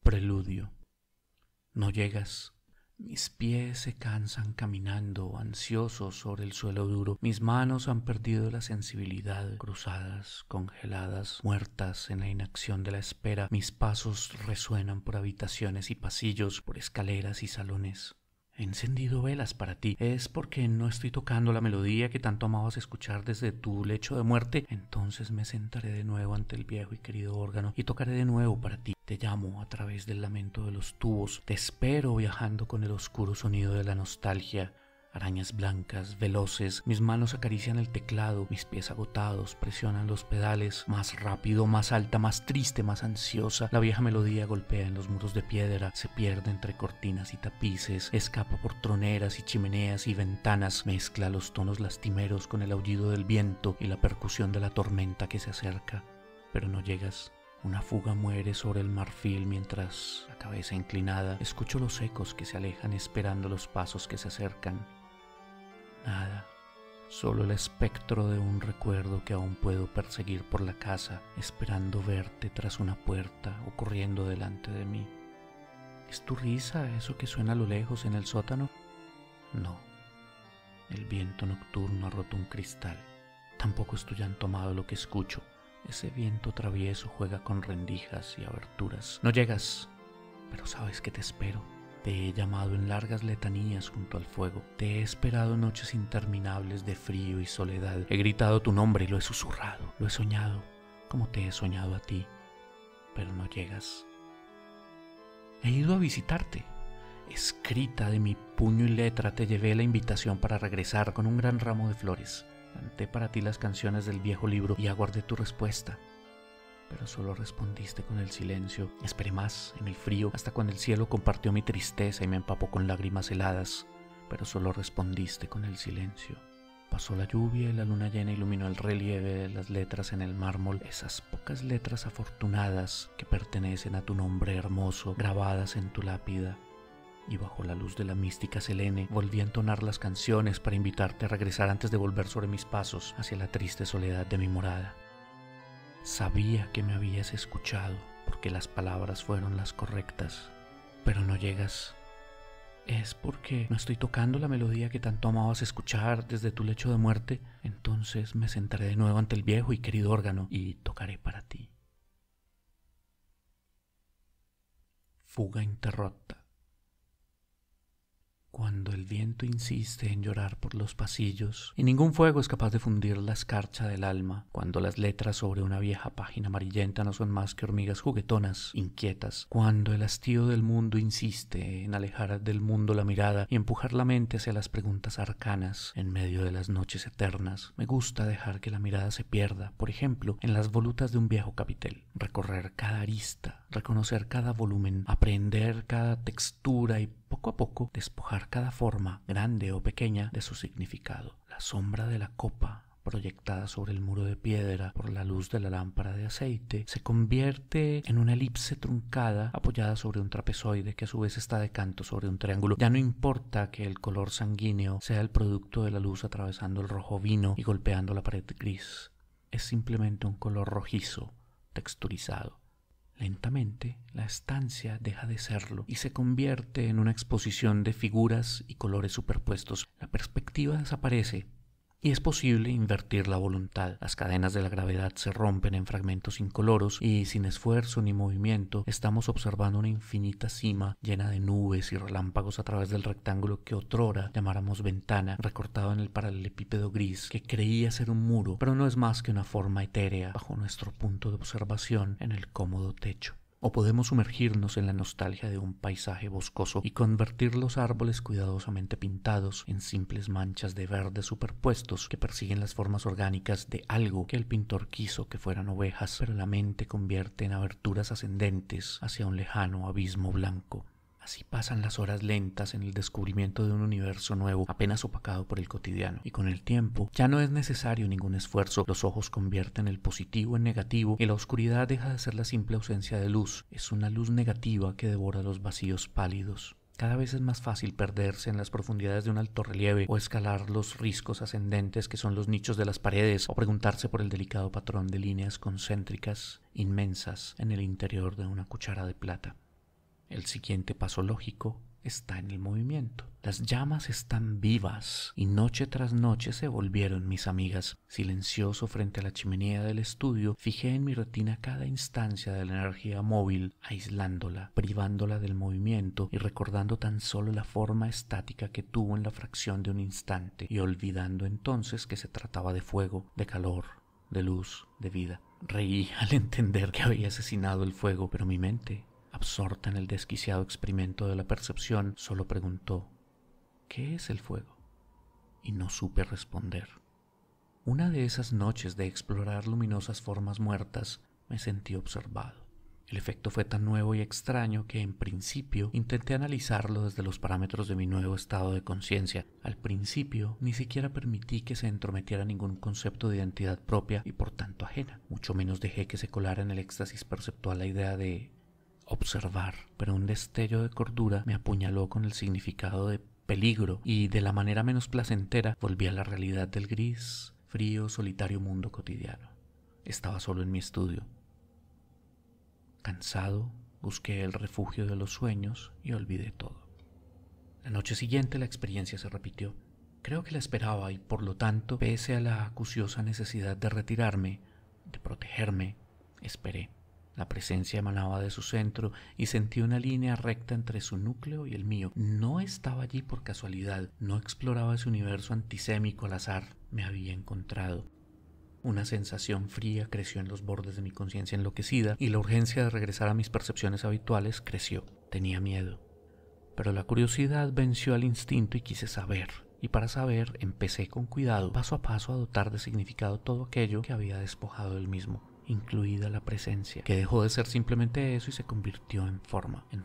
Preludio. No llegas. Mis pies se cansan caminando, ansiosos sobre el suelo duro. Mis manos han perdido la sensibilidad, cruzadas, congeladas, muertas en la inacción de la espera. Mis pasos resuenan por habitaciones y pasillos, por escaleras y salones. He encendido velas para ti. ¿Es porque no estoy tocando la melodía que tanto amabas escuchar desde tu lecho de muerte? Entonces me sentaré de nuevo ante el viejo y querido órgano y tocaré de nuevo para ti. Te llamo a través del lamento de los tubos. Te espero viajando con el oscuro sonido de la nostalgia. Arañas blancas, veloces, mis manos acarician el teclado, mis pies agotados presionan los pedales, más rápido, más alta, más triste, más ansiosa. La vieja melodía golpea en los muros de piedra, se pierde entre cortinas y tapices, escapa por troneras y chimeneas y ventanas, mezcla los tonos lastimeros con el aullido del viento y la percusión de la tormenta que se acerca. Pero no llegas. Una fuga muere sobre el marfil mientras, la cabeza inclinada, escucho los ecos que se alejan esperando los pasos que se acercan. Nada, solo el espectro de un recuerdo que aún puedo perseguir por la casa, esperando verte tras una puerta o corriendo delante de mí. ¿Es tu risa eso que suena a lo lejos en el sótano? No, el viento nocturno ha roto un cristal. Tampoco es tu llanto amado lo que escucho. Ese viento travieso juega con rendijas y aberturas. No llegas, pero sabes que te espero. Te he llamado en largas letanías junto al fuego. Te he esperado noches interminables de frío y soledad. He gritado tu nombre y lo he susurrado. Lo he soñado como te he soñado a ti, pero no llegas. He ido a visitarte. Escrita de mi puño y letra te llevé la invitación para regresar con un gran ramo de flores. Canté para ti las canciones del viejo libro y aguardé tu respuesta. Pero solo respondiste con el silencio. Esperé más, en el frío, hasta cuando el cielo compartió mi tristeza y me empapó con lágrimas heladas. Pero solo respondiste con el silencio. Pasó la lluvia y la luna llena iluminó el relieve de las letras en el mármol, esas pocas letras afortunadas que pertenecen a tu nombre hermoso, grabadas en tu lápida. Y bajo la luz de la mística Selene volví a entonar las canciones para invitarte a regresar antes de volver sobre mis pasos hacia la triste soledad de mi morada. Sabía que me habías escuchado porque las palabras fueron las correctas, pero no llegas. ¿Es porque no estoy tocando la melodía que tanto amabas escuchar desde tu lecho de muerte? Entonces me sentaré de nuevo ante el viejo y querido órgano y tocaré para ti. Fuga interrupta. Cuando el viento insiste en llorar por los pasillos y ningún fuego es capaz de fundir la escarcha del alma, cuando las letras sobre una vieja página amarillenta no son más que hormigas juguetonas, inquietas, cuando el hastío del mundo insiste en alejar del mundo la mirada y empujar la mente hacia las preguntas arcanas en medio de las noches eternas, me gusta dejar que la mirada se pierda, por ejemplo, en las volutas de un viejo capitel, recorrer cada arista, reconocer cada volumen, aprender cada textura y poco a poco despojar cada forma, grande o pequeña, de su significado. La sombra de la copa, proyectada sobre el muro de piedra por la luz de la lámpara de aceite, se convierte en una elipse truncada apoyada sobre un trapezoide que a su vez está de canto sobre un triángulo. Ya no importa que el color sanguíneo sea el producto de la luz atravesando el rojo vino y golpeando la pared gris. Es simplemente un color rojizo, texturizado. Lentamente, la estancia deja de serlo y se convierte en una exposición de figuras y colores superpuestos. La perspectiva desaparece y es posible invertir la voluntad. Las cadenas de la gravedad se rompen en fragmentos incoloros y, sin esfuerzo ni movimiento, estamos observando una infinita cima llena de nubes y relámpagos a través del rectángulo que otrora llamáramos ventana, recortado en el paralelepípedo gris que creía ser un muro, pero no es más que una forma etérea bajo nuestro punto de observación en el cómodo techo. O podemos sumergirnos en la nostalgia de un paisaje boscoso y convertir los árboles cuidadosamente pintados en simples manchas de verde superpuestos que persiguen las formas orgánicas de algo que el pintor quiso que fueran ovejas, pero la mente convierte en aberturas ascendentes hacia un lejano abismo blanco. Así pasan las horas lentas en el descubrimiento de un universo nuevo, apenas opacado por el cotidiano. Y con el tiempo ya no es necesario ningún esfuerzo. Los ojos convierten el positivo en negativo y la oscuridad deja de ser la simple ausencia de luz. Es una luz negativa que devora los vacíos pálidos. Cada vez es más fácil perderse en las profundidades de un alto relieve o escalar los riscos ascendentes que son los nichos de las paredes o preguntarse por el delicado patrón de líneas concéntricas inmensas en el interior de una cuchara de plata. El siguiente paso lógico está en el movimiento. Las llamas están vivas y noche tras noche se volvieron mis amigas. Silencioso frente a la chimenea del estudio, fijé en mi retina cada instancia de la energía móvil, aislándola, privándola del movimiento y recordando tan solo la forma estática que tuvo en la fracción de un instante, y olvidando entonces que se trataba de fuego, de calor, de luz, de vida. Reí al entender que había asesinado el fuego, pero mi mente, absorta en el desquiciado experimento de la percepción, solo preguntó: ¿qué es el fuego? Y no supe responder. Una de esas noches de explorar luminosas formas muertas, me sentí observado. El efecto fue tan nuevo y extraño que en principio intenté analizarlo desde los parámetros de mi nuevo estado de conciencia. Al principio ni siquiera permití que se entrometiera ningún concepto de identidad propia y por tanto ajena. Mucho menos dejé que se colara en el éxtasis perceptual la idea de observar, pero un destello de cordura me apuñaló con el significado de peligro y de la manera menos placentera volví a la realidad del gris, frío, solitario mundo cotidiano. Estaba solo en mi estudio. Cansado, busqué el refugio de los sueños y olvidé todo. La noche siguiente la experiencia se repitió. Creo que la esperaba y por lo tanto, pese a la acuciosa necesidad de retirarme, de protegerme, esperé. La presencia emanaba de su centro y sentí una línea recta entre su núcleo y el mío. No estaba allí por casualidad, no exploraba ese universo antisémico al azar. Me había encontrado. Una sensación fría creció en los bordes de mi conciencia enloquecida y la urgencia de regresar a mis percepciones habituales creció. Tenía miedo. Pero la curiosidad venció al instinto y quise saber. Y para saber empecé con cuidado, paso a paso, a dotar de significado todo aquello que había despojado del mismo, incluida la presencia, que dejó de ser simplemente eso y se convirtió en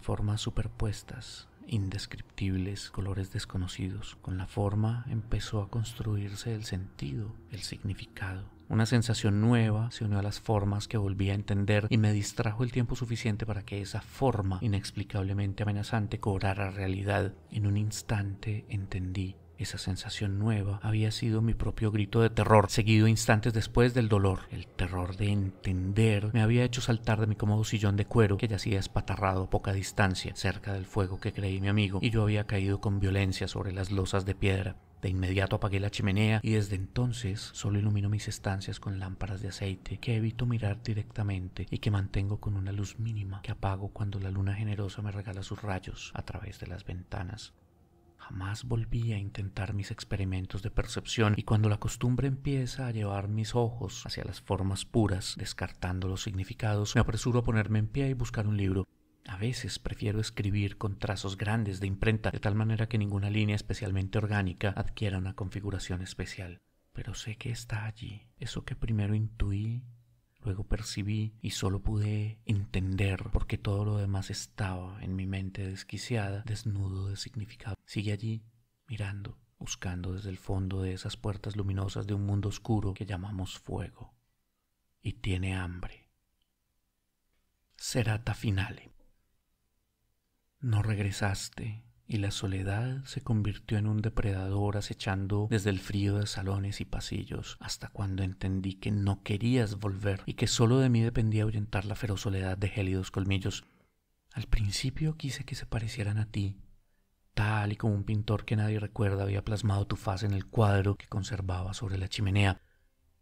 formas superpuestas, indescriptibles, colores desconocidos. Con la forma empezó a construirse el sentido, el significado. Una sensación nueva se unió a las formas que volví a entender y me distrajo el tiempo suficiente para que esa forma inexplicablemente amenazante cobrara realidad. En un instante entendí. Esa sensación nueva había sido mi propio grito de terror, seguido instantes después del dolor. El terror de entender me había hecho saltar de mi cómodo sillón de cuero que yacía espatarrado a poca distancia, cerca del fuego que creí mi amigo, y yo había caído con violencia sobre las losas de piedra. De inmediato apagué la chimenea y desde entonces solo ilumino mis estancias con lámparas de aceite que evito mirar directamente y que mantengo con una luz mínima que apago cuando la luna generosa me regala sus rayos a través de las ventanas. Jamás volví a intentar mis experimentos de percepción y cuando la costumbre empieza a llevar mis ojos hacia las formas puras, descartando los significados, me apresuro a ponerme en pie y buscar un libro. A veces prefiero escribir con trazos grandes de imprenta, de tal manera que ninguna línea especialmente orgánica adquiera una configuración especial. Pero sé que está allí, eso que primero intuí, luego percibí y solo pude entender porque todo lo demás estaba en mi mente desquiciada, desnudo de significado. Sigue allí, mirando, buscando desde el fondo de esas puertas luminosas de un mundo oscuro que llamamos fuego. Y tiene hambre. Serata finale. No regresaste y la soledad se convirtió en un depredador acechando desde el frío de salones y pasillos hasta cuando entendí que no querías volver y que solo de mí dependía ahuyentar la feroz soledad de gélidos colmillos. Al principio quise que se parecieran a ti, tal y como un pintor que nadie recuerda había plasmado tu faz en el cuadro que conservaba sobre la chimenea.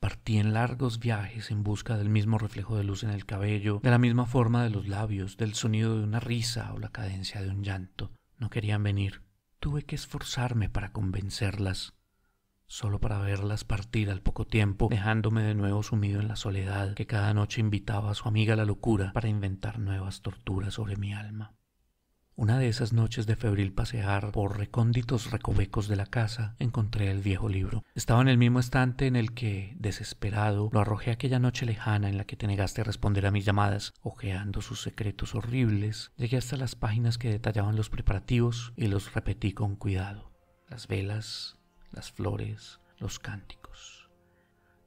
Partí en largos viajes en busca del mismo reflejo de luz en el cabello, de la misma forma de los labios, del sonido de una risa o la cadencia de un llanto. No querían venir. Tuve que esforzarme para convencerlas, solo para verlas partir al poco tiempo, dejándome de nuevo sumido en la soledad que cada noche invitaba a su amiga a la locura para inventar nuevas torturas sobre mi alma. Una de esas noches de febril pasear por recónditos recovecos de la casa, encontré el viejo libro. Estaba en el mismo estante en el que, desesperado, lo arrojé aquella noche lejana en la que te negaste a responder a mis llamadas. Hojeando sus secretos horribles, llegué hasta las páginas que detallaban los preparativos y los repetí con cuidado. Las velas, las flores, los cánticos.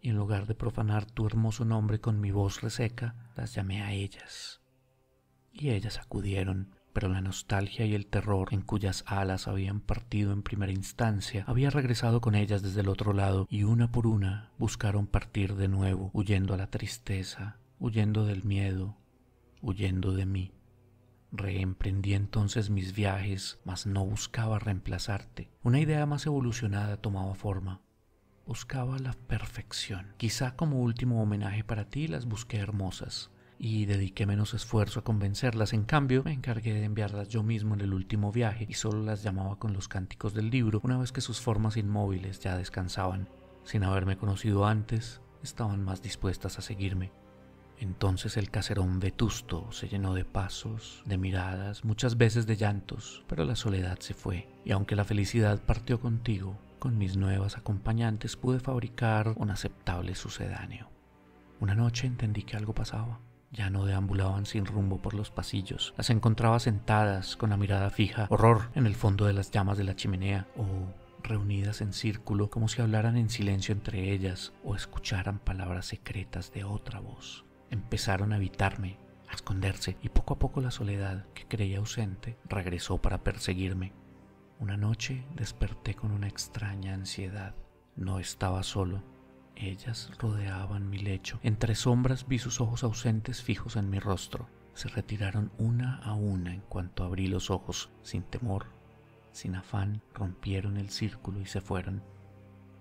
Y en lugar de profanar tu hermoso nombre con mi voz reseca, las llamé a ellas. Y ellas acudieron. Pero la nostalgia y el terror en cuyas alas habían partido en primera instancia había regresado con ellas desde el otro lado y una por una buscaron partir de nuevo, huyendo a la tristeza, huyendo del miedo, huyendo de mí. Reemprendí entonces mis viajes, mas no buscaba reemplazarte. Una idea más evolucionada tomaba forma. Buscaba la perfección. Quizá como último homenaje para ti las busqué hermosas y dediqué menos esfuerzo a convencerlas. En cambio, me encargué de enviarlas yo mismo en el último viaje y solo las llamaba con los cánticos del libro una vez que sus formas inmóviles ya descansaban. Sin haberme conocido antes, estaban más dispuestas a seguirme. Entonces el caserón vetusto se llenó de pasos, de miradas, muchas veces de llantos, pero la soledad se fue, y aunque la felicidad partió contigo, con mis nuevas acompañantes pude fabricar un aceptable sucedáneo. Una noche entendí que algo pasaba. Ya no deambulaban sin rumbo por los pasillos. Las encontraba sentadas, con la mirada fija, horror, en el fondo de las llamas de la chimenea, o reunidas en círculo como si hablaran en silencio entre ellas o escucharan palabras secretas de otra voz. Empezaron a evitarme, a esconderse, y poco a poco la soledad, que creía ausente, regresó para perseguirme. Una noche desperté con una extraña ansiedad. No estaba solo. Ellas rodeaban mi lecho. Entre sombras vi sus ojos ausentes fijos en mi rostro. Se retiraron una a una en cuanto abrí los ojos, sin temor, sin afán, rompieron el círculo y se fueron.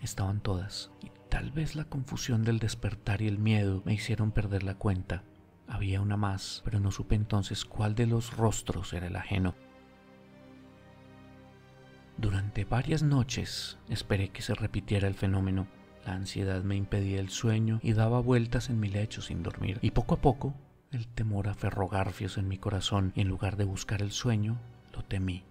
Estaban todas, y tal vez la confusión del despertar y el miedo me hicieron perder la cuenta. Había una más, pero no supe entonces cuál de los rostros era el ajeno. Durante varias noches esperé que se repitiera el fenómeno. La ansiedad me impedía el sueño y daba vueltas en mi lecho sin dormir. Y poco a poco el temor aferró garfios en mi corazón y en lugar de buscar el sueño, lo temí.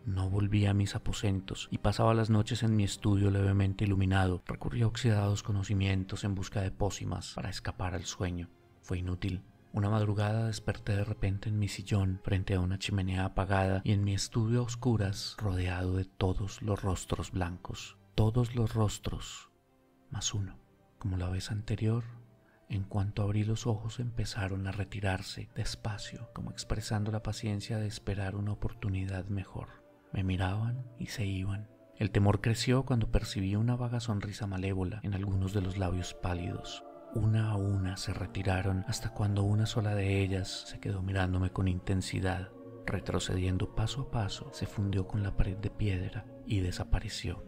No volví a mis aposentos y pasaba las noches en mi estudio levemente iluminado. Recurrí a oxidados conocimientos en busca de pócimas para escapar al sueño. Fue inútil. Una madrugada desperté de repente en mi sillón frente a una chimenea apagada y en mi estudio a oscuras, rodeado de todos los rostros blancos. Todos los rostros, más uno. Como la vez anterior, en cuanto abrí los ojos empezaron a retirarse despacio, como expresando la paciencia de esperar una oportunidad mejor. Me miraban y se iban. El temor creció cuando percibí una vaga sonrisa malévola en algunos de los labios pálidos. Una a una se retiraron hasta cuando una sola de ellas se quedó mirándome con intensidad. Retrocediendo paso a paso, se fundió con la pared de piedra y desapareció.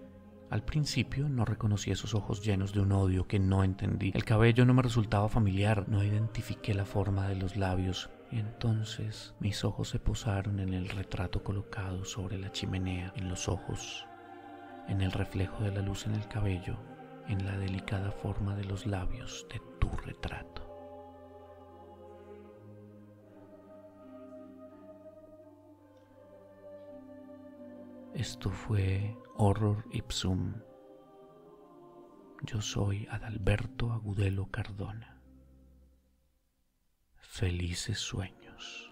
Al principio no reconocí esos ojos llenos de un odio que no entendí. El cabello no me resultaba familiar, no identifiqué la forma de los labios. Y entonces mis ojos se posaron en el retrato colocado sobre la chimenea, en los ojos, en el reflejo de la luz en el cabello, en la delicada forma de los labios de tu retrato. Esto fue Horror Ipsum. Yo soy Adalberto Agudelo Cardona. Felices sueños.